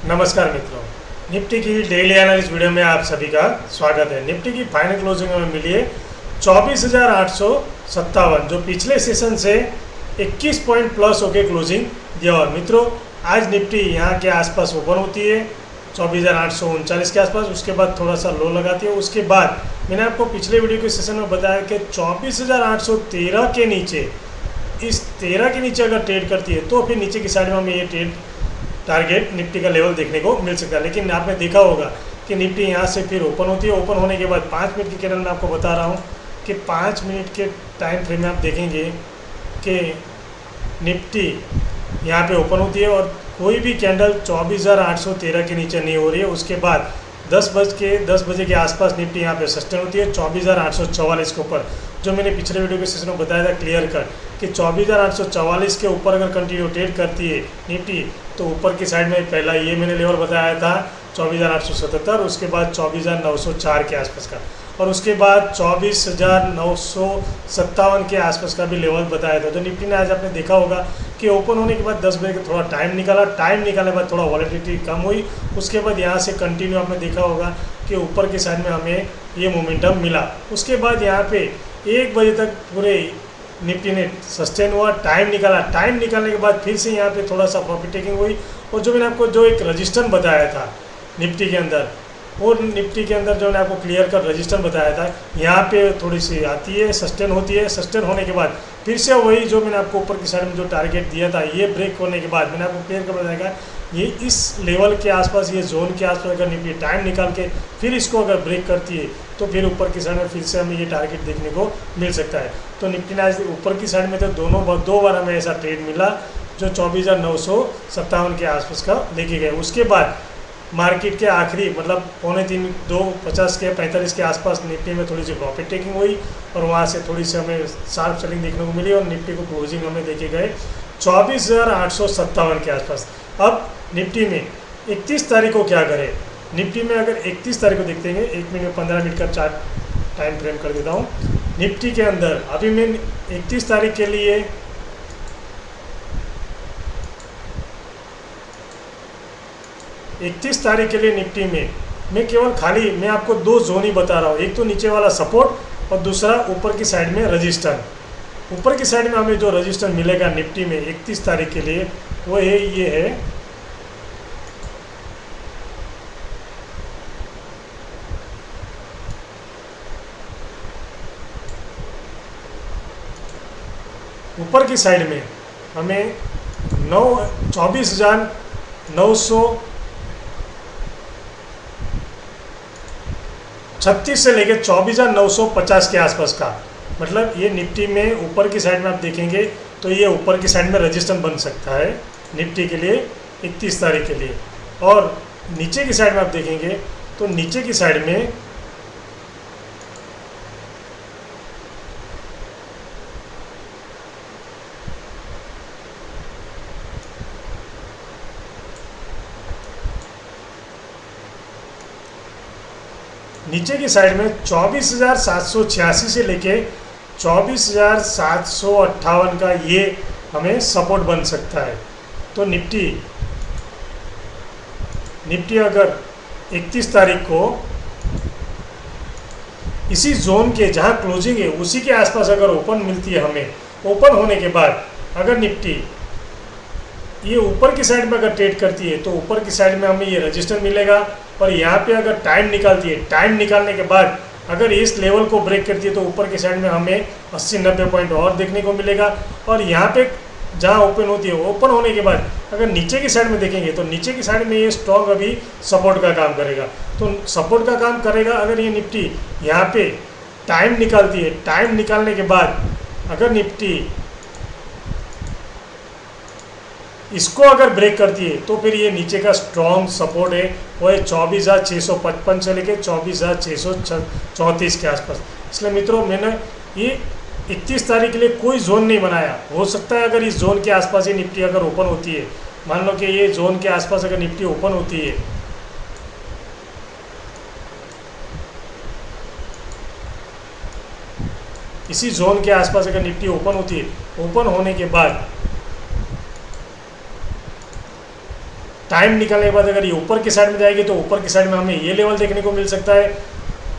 नमस्कार मित्रों, निफ्टी की डेली एनालिसिस वीडियो में आप सभी का स्वागत है। निफ्टी की फाइनल क्लोजिंग में मिली है 24,857, जो पिछले सेशन से 21 पॉइंट प्लस होकर क्लोजिंग दिया। और मित्रों, आज निफ्टी यहाँ के आसपास ओपन होती है 24,839 के आसपास, उसके बाद थोड़ा सा लो लगाती है। उसके बाद मैंने आपको पिछले वीडियो के सेशन में बताया कि 24,813 के नीचे, इस 13 के नीचे अगर ट्रेड करती है तो फिर नीचे की साइड में हमें ये ट्रेड टारगेट निफ्टी का लेवल देखने को मिल सकता है। लेकिन आपने देखा होगा कि निफ्टी यहाँ से फिर ओपन होती है। ओपन होने के बाद 5 मिनट की कैंडल में आपको बता रहा हूँ कि 5 मिनट के टाइम फ्रेम में आप देखेंगे कि निफ्टी यहाँ पे ओपन होती है और कोई भी कैंडल 24,813 के नीचे नहीं हो रही है। उसके बाद 10 बजे के आसपास निफ्टी यहाँ पे सस्टेन होती है 24,844 के ऊपर, जो मैंने पिछले वीडियो के सेशन में बताया था क्लियर कट कि 24,844 के ऊपर अगर कंटिन्यू ट्रेड करती है निफ्टी तो ऊपर की साइड में पहला ये मैंने लेवल बताया था 24,877, उसके बाद 24,904 के आसपास का, और उसके बाद 24,957 के आसपास का भी लेवल बताया था। तो निफ्टी ने आज आपने देखा होगा कि ओपन होने के बाद 10 बजे का थोड़ा टाइम निकाला, टाइम निकालने के बाद थोड़ा वॉलेटिलिटी कम हुई। उसके बाद यहाँ से कंटिन्यू आपने देखा होगा कि ऊपर की साइड में हमें ये मोमेंटम मिला। उसके बाद यहाँ पे 1 बजे तक पूरे निफ्टी ने सस्टेन हुआ, टाइम निकाला, टाइम निकालने के बाद फिर से यहाँ पे थोड़ा सा प्रॉफिट टेकिंग हुई। और जो मैंने आपको जो एक रजिस्टर बताया था निफ्टी के अंदर, वो निफ्टी के अंदर जो मैंने आपको क्लियर कर रजिस्टर बताया था, यहाँ पे थोड़ी सी आती है, सस्टेन होती है। सस्टेन होने के बाद फिर से वही जो मैंने आपको ऊपर की साइड में जो टारगेट दिया था, ये ब्रेक होने के बाद मैंने आपको क्लियर कर बताया ये इस लेवल के आसपास, ये जोन के आसपास अगर निफ्टी टाइम निकाल के फिर इसको अगर ब्रेक करती है तो फिर ऊपर की साइड में फिर से हमें ये टारगेट देखने को मिल सकता है। तो निफ्टी ने आज ऊपर की साइड में तो दो बार हमें ऐसा ट्रेड मिला जो 24,957 के आसपास का लेके गए। उसके बाद मार्केट के आखिरी मतलब 2:45 2:50 के 45 के आसपास निफ्टी में थोड़ी सी प्रॉफिट टेकिंग हुई और वहाँ से थोड़ी सी हमें शार्प सेलिंग देखने को मिली और निफ्टी को क्लोजिंग हमें देखे गए 24,857 के आसपास। अब निफ्टी में 31 तारीख को क्या करें? निफ्टी में अगर 31 तारीख को देखते हैं, 1 मिनट 15 मिनट का चार्ट टाइम फ्रेम कर देता हूँ। निफ्टी के अंदर अभी मैं 31 तारीख के लिए निफ्टी में मैं केवल खाली मैं आपको 2 जोन ही बता रहा हूँ। एक तो नीचे वाला सपोर्ट और दूसरा ऊपर की साइड में रजिस्टर। ऊपर की साइड में हमें जो रजिस्टर मिलेगा निफ्टी में 31 तारीख के लिए वो है, ये है ऊपर की साइड में हमें 24,936 से लेकर 24,950 के आसपास का, मतलब ये निफ्टी में ऊपर की साइड में आप देखेंगे तो ये ऊपर की साइड में रजिस्टर बन सकता है निफ्टी के लिए 31 तारीख के लिए। और नीचे की साइड में आप देखेंगे तो नीचे की साइड में नीचे की साइड में 24,786 से लेके 24,758 का ये हमें सपोर्ट बन सकता है। तो निफ्टी अगर 31 तारीख को इसी जोन के जहां क्लोजिंग है उसी के आसपास अगर ओपन मिलती है हमें, ओपन होने के बाद अगर निफ्टी ये ऊपर की साइड में अगर ट्रेड करती है तो ऊपर की साइड में हमें ये रजिस्टर मिलेगा। और यहाँ पे अगर टाइम निकालती है, टाइम निकालने के बाद अगर इस लेवल को ब्रेक करती है तो ऊपर की साइड में हमें 80-90 पॉइंट और देखने को मिलेगा। और यहाँ पे जहाँ ओपन होती है, ओपन होने के बाद अगर नीचे की साइड में देखेंगे तो नीचे की साइड में ये स्ट्रॉन्ग अभी सपोर्ट का काम करेगा। तो सपोर्ट का काम करेगा अगर ये निफ्टी यहाँ पे टाइम निकालती है। टाइम निकालने के बाद अगर निफ्टी इसको अगर ब्रेक करती है तो फिर ये नीचे का स्ट्रॉन्ग सपोर्ट है वो है 24,655 से लेकर 24,634 के आसपास। इसलिए मित्रों मैंने ये 31 तारीख के लिए कोई जोन नहीं बनाया। हो सकता है अगर इस जोन के आसपास ही निफ्टी अगर ओपन होती है, मान लो कि ये जोन के आसपास अगर निफ्टी ओपन होती है इसी जोन के आसपास अगर निफ्टी ओपन होती है, ओपन होने के बाद टाइम निकालने के बाद अगर ये ऊपर की साइड में जाएगी तो ऊपर की साइड में हमें ये लेवल देखने को मिल सकता है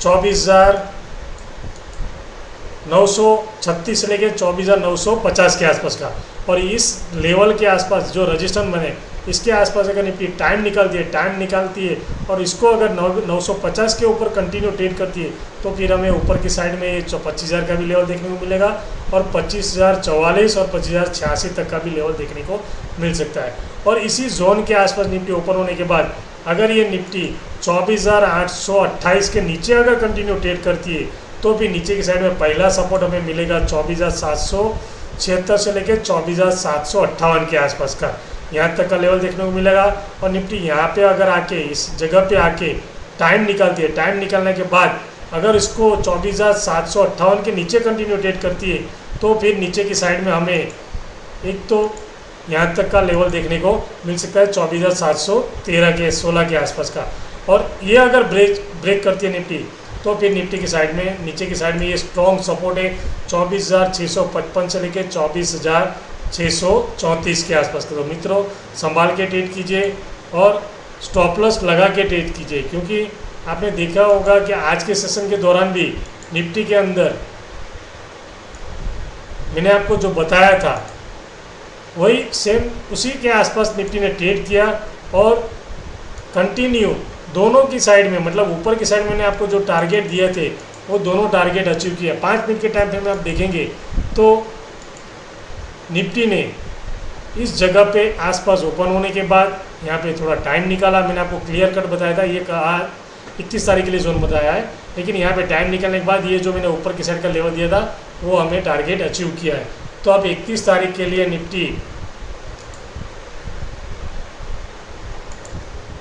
24,936 से लेकर 24,950 के आसपास का। और इस लेवल के आसपास जो रजिस्टर बने इसके आसपास अगर निफ्टी टाइम निकालती है और इसको अगर 950 के ऊपर कंटिन्यू ट्रेड करती है तो फिर हमें ऊपर की साइड में 25,000 का भी लेवल देखने को मिलेगा और 25,044 और 25,086 तक का भी लेवल देखने को मिल सकता है। और इसी जोन के आसपास निफ्टी ओपन होने के बाद अगर ये निफ्टी 24,828 के नीचे अगर कंटिन्यू ट्रेड करती है तो फिर नीचे की साइड में पहला सपोर्ट हमें मिलेगा 24,776 से लेकर 24,758 के आसपास का, यहाँ तक का लेवल देखने को मिलेगा। और निफ्टी यहाँ पे अगर आके इस जगह पे आके टाइम निकालती है, टाइम निकालने के बाद अगर इसको 24,758 के नीचे कंटिन्यू ट्रेड करती है तो फिर नीचे की साइड में हमें एक तो यहाँ तक का लेवल देखने को मिल सकता है 24,713 के 16 के आसपास का। और ये अगर ब्रेक करती है निफ्टी तो फिर निफ्टी की साइड में नीचे की साइड में ये स्ट्रॉन्ग सपोर्ट है 24,655 से लेकर 24,634 के आसपास का। तो मित्रों संभाल के ट्रेड कीजिए और स्टॉप लॉस लगा के ट्रेड कीजिए, क्योंकि आपने देखा होगा कि आज के सेशन के दौरान भी निफ्टी के अंदर मैंने आपको जो बताया था वही सेम उसी के आसपास निफ्टी ने ट्रेड किया और कंटिन्यू दोनों की साइड में, मतलब ऊपर की साइड मैंने आपको जो टारगेट दिए थे वो दोनों टारगेट अचीव किया। 5 मिनट के टाइम फ्रेम में आप देखेंगे तो निफ्टी ने इस जगह पे आसपास ओपन होने के बाद यहाँ पे थोड़ा टाइम निकाला। मैंने आपको क्लियर कट बताया था, ये कहा 31 तारीख के लिए जोन बताया है, लेकिन यहाँ पे टाइम निकालने के बाद ये जो मैंने ऊपर की साइड का लेवल दिया था वो हमें टारगेट अचीव किया है। तो अब 31 तारीख के लिए निफ्टी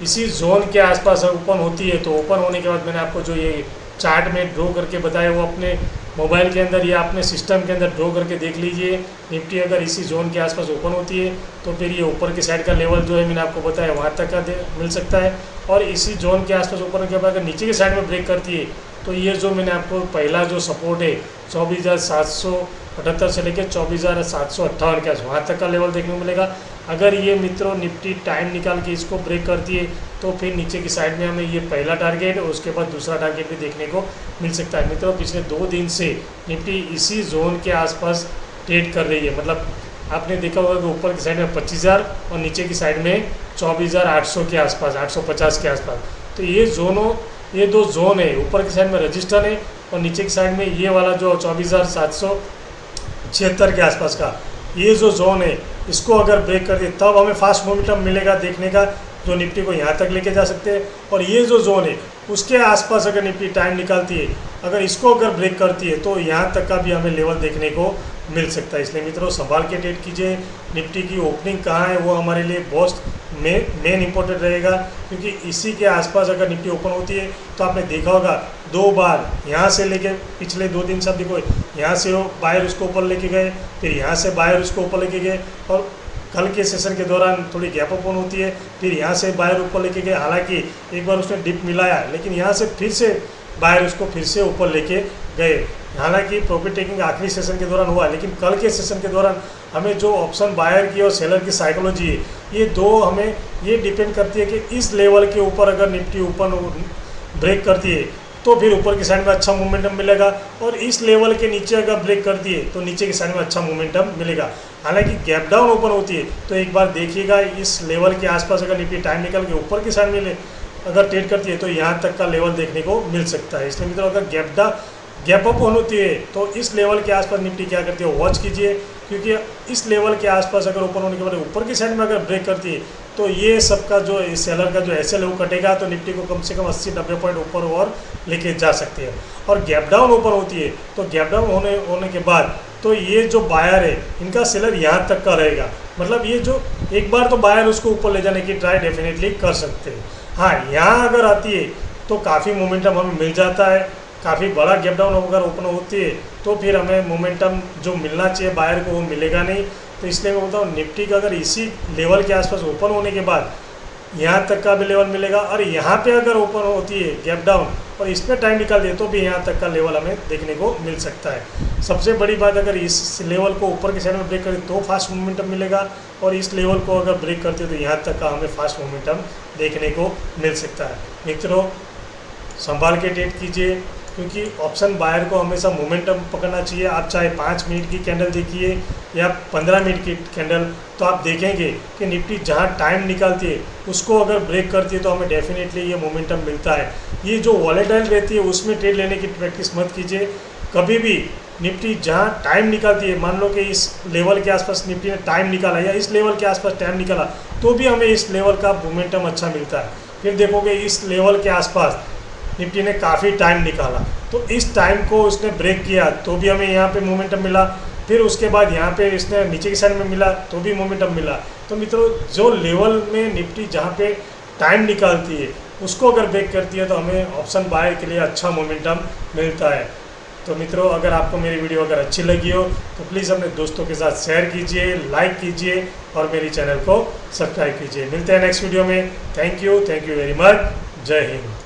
इसी जोन के आसपास ओपन होती है तो ओपन होने के बाद मैंने आपको जो ये चार्ट में ड्रॉ करके बताया वो अपने मोबाइल के अंदर या अपने सिस्टम के अंदर ड्रॉ करके देख लीजिए। निफ्टी अगर इसी जोन के आसपास ओपन होती है तो फिर ये ऊपर की साइड का लेवल जो है मैंने आपको बताया वहाँ तक का मिल सकता है। और इसी जोन के आसपास ओपन होने के बाद अगर नीचे की साइड में ब्रेक करती है तो ये जो मैंने आपको पहला जो सपोर्ट है 24,778 से लेकर 24,758 के आसपास वहाँ तक का लेवल देखने को मिलेगा। अगर ये मित्रों निफ्टी टाइम निकाल के इसको ब्रेक करती है तो फिर नीचे की साइड में हमें ये पहला टारगेट और उसके बाद दूसरा टारगेट भी देखने को मिल सकता है। मित्रों पिछले 2 दिन से निफ्टी इसी जोन के आसपास ट्रेड कर रही है, मतलब आपने देखा होगा कि ऊपर की साइड में 25,000 और नीचे की साइड में 24,800 के आसपास, 850 के आसपास। तो ये दो जोन है, ऊपर की साइड में रजिस्टर है और नीचे की साइड में ये वाला जो 24,776 के आसपास का ये जो जोन है इसको अगर ब्रेक कर दे तब हमें फास्ट मोमेंटम मिलेगा देखने का, जो निफ्टी को यहाँ तक लेके जा सकते हैं। और ये जो जोन है उसके आसपास अगर निफ्टी टाइम निकालती है, अगर इसको अगर ब्रेक करती है तो यहाँ तक का भी हमें लेवल देखने को मिल सकता है। इसलिए मित्रों संभाल के ट्रेड कीजिए। निफ्टी की ओपनिंग कहाँ है वो हमारे लिए बहुत मेन इंपॉर्टेंट रहेगा, क्योंकि इसी के आसपास अगर निफ्टी ओपन होती है तो आपने देखा होगा 2 बार यहाँ से लेके पिछले 2 दिन से आप देखो यहाँ से वो बायर उसको ऊपर लेके गए, फिर यहाँ से बायर उसको ऊपर लेके गए और कल के सेशन के दौरान थोड़ी गैप ओपन होती है, फिर यहाँ से बायर ऊपर लेके गए। हालांकि एक बार उसने डिप मिलाया लेकिन यहाँ से फिर से बायर उसको फिर से ऊपर लेके गए। हालांकि प्रॉफिट टेकिंग आखिरी सेशन के दौरान हुआ, लेकिन कल के सेशन के दौरान हमें जो ऑप्शन बायर की और सेलर की साइकोलॉजी है ये दो हमें ये डिपेंड करती है कि इस लेवल के ऊपर अगर निफ्टी ऊपर ब्रेक करती है तो फिर ऊपर की साइड में अच्छा मोमेंटम मिलेगा, और इस लेवल के नीचे अगर ब्रेक करती है तो नीचे की साइड में अच्छा मोमेंटम मिलेगा। हालांकि गैप डाउन ओपन होती है तो एक बार देखिएगा इस लेवल के आसपास अगर निफ्टी टाइम निकल के ऊपर की साइड में अगर ट्रेड करती है तो यहाँ तक का लेवल देखने को मिल सकता है। इसलिए मित्रों अगर गैप अप होती है तो इस लेवल के आसपास निफ्टी क्या करती है वॉच कीजिए, क्योंकि इस लेवल के आसपास अगर ओपन होने के बाद ऊपर की साइड में अगर ब्रेक करती है तो ये सबका जो सेलर का जो एसएल वो कटेगा तो निफ्टी को कम से कम 80-90 पॉइंट ऊपर और लेके जा सकते हैं। और गैप डाउन ओपन होती है तो गैप डाउन होने के बाद तो ये जो बायर है इनका सेलर यहाँ तक का रहेगा, मतलब ये जो एक बार तो बायर उसको ऊपर ले जाने की ट्राई डेफिनेटली कर सकते हैं। हाँ, यहाँ अगर आती है तो काफ़ी मोमेंटम हमें मिल जाता है, काफ़ी बड़ा गैप डाउन अगर ओपन होती है तो फिर हमें मोमेंटम जो मिलना चाहिए बायर को वो मिलेगा नहीं। तो इसलिए मैं बोलता हूँ निफ्टी का अगर इसी लेवल के आसपास ओपन होने के बाद यहाँ तक का भी लेवल मिलेगा, और यहाँ पे अगर ओपन होती है गैप डाउन और इसमें टाइम निकाल दिए तो भी यहाँ तक का लेवल हमें देखने को मिल सकता है। सबसे बड़ी बात, अगर इस लेवल को ऊपर के साइड में ब्रेक करें तो फास्ट मोमेंटम मिलेगा, और इस लेवल को अगर ब्रेक करते तो यहाँ तक का हमें फास्ट मोमेंटम देखने को मिल सकता है। मित्रों, संभाल के ट्रेड कीजिए, क्योंकि ऑप्शन बायर को हमेशा मोमेंटम पकड़ना चाहिए। आप चाहे 5 मिनट की कैंडल देखिए या 15 मिनट की कैंडल, तो आप देखेंगे कि निफ्टी जहां टाइम निकालती है उसको अगर ब्रेक करती है तो हमें डेफिनेटली ये मोमेंटम मिलता है। ये जो वॉलेटाइल रहती है उसमें ट्रेड लेने की प्रैक्टिस मत कीजिए कभी भी। निफ्टी जहां टाइम निकालती है, मान लो कि इस लेवल के आसपास निफ्टी ने टाइम निकाला या इस लेवल के आसपास टाइम निकाला, तो भी हमें इस लेवल का मोमेंटम अच्छा मिलता है। फिर देखोगे इस लेवल के आसपास निफ्टी ने काफ़ी टाइम निकाला, तो इस टाइम को उसने ब्रेक किया तो भी हमें यहाँ पे मोमेंटम मिला। फिर उसके बाद यहाँ पे इसने नीचे की साइड में मिला तो भी मोमेंटम मिला। तो मित्रों, जो लेवल में निफ्टी जहाँ पे टाइम निकालती है उसको अगर ब्रेक करती है तो हमें ऑप्शन बाय के लिए अच्छा मोमेंटम मिलता है। तो मित्रों, अगर आपको मेरी वीडियो अगर अच्छी लगी हो तो प्लीज़ अपने दोस्तों के साथ शेयर कीजिए, लाइक कीजिए और मेरी चैनल को सब्सक्राइब कीजिए। मिलते हैं नेक्स्ट वीडियो में। Thank you very much. जय हिंद।